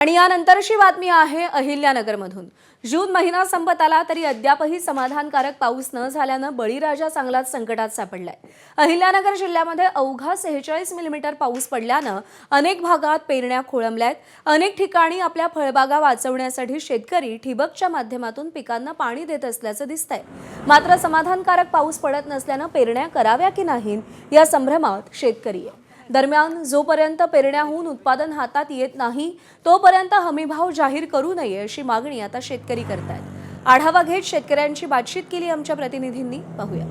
आणि यानंतरची बातमी आहे अहिल्यानगरमधून। जून महिना संपत आला तरी अद्यापही समाधानकारक पाऊस न झाल्यानं बळीराजा चांगलाच संकटात सापडलाय। अहिल्यानगर जिल्ह्यामध्ये अवघा 46 मिलीमीटर पाऊस पडल्यानं अनेक भागात पेरण्या खोळंबल्यात। अनेक ठिकाणी आपल्या फळबागा वाचवण्यासाठी शेतकरी ठिबकच्या माध्यमातून पिकांना पाणी देत असल्याचं दिसतंय। मात्र समाधानकारक पाऊस पडत नसल्यानं पेरण्या कराव्या की नाही या संभ्रमात शेतकरी आहे। दरम्यान जोपर्यंत पेरण्याहून उत्पादन हातात येत नाही तोपर्यंत हमीभाव जाहीर करू नये अशी मागणी आता शेतकरी करतायत। आढावा घेत शेतकऱ्यांची बातचीत केली आमच्या प्रतिनिधींनी, पाहूया।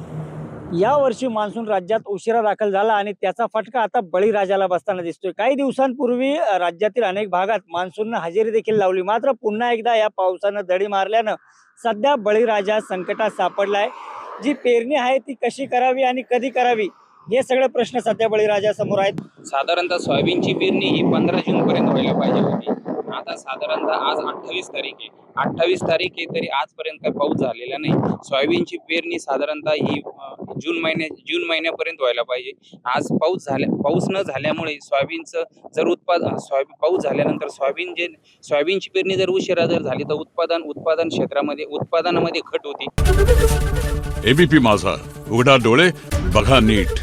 या वर्षी मान्सून राज्यात उशिरा दाखल झाला आणि त्याचा फटका आता बळीराजाला बसताना दिसतोय। काही दिवसांपूर्वी राज्यातील अनेक भागात मान्सूनने हजेरी देखील लावली, मात्र पुन्हा एकदा या पावसानं दडी मारल्यानं सध्या बळीराजा संकटात सापडलाय। जी पेरणी आहे ती कशी करावी आणि कधी करावी हे सगळे प्रश्न सध्या बळीराजा समोर आहेत। साधारणतः सोयाबीनची पेरणी ही 15 जून पर्यंत व्हायला पाहिजे होती। आता साधारणतः आज 28 तारीख आहे, 28 तारीख आहे तरी आजपर्यंत काही पाऊस झालेला नाही। सोयाबीनची पेरणी साधारणतः ही जून महिन्यापर्यंत व्हायला पाहिजे। आज पाऊस न झाल्यामुळे सोयाबीनचं जर पाऊस झाल्यानंतर सोयाबीनची पेरणी जर उशिरा झाली तर उत्पादन क्षेत्रामध्ये उत्पादनामध्ये घट होती। एबीपी माझा, उघडा डोळे बघा नीट।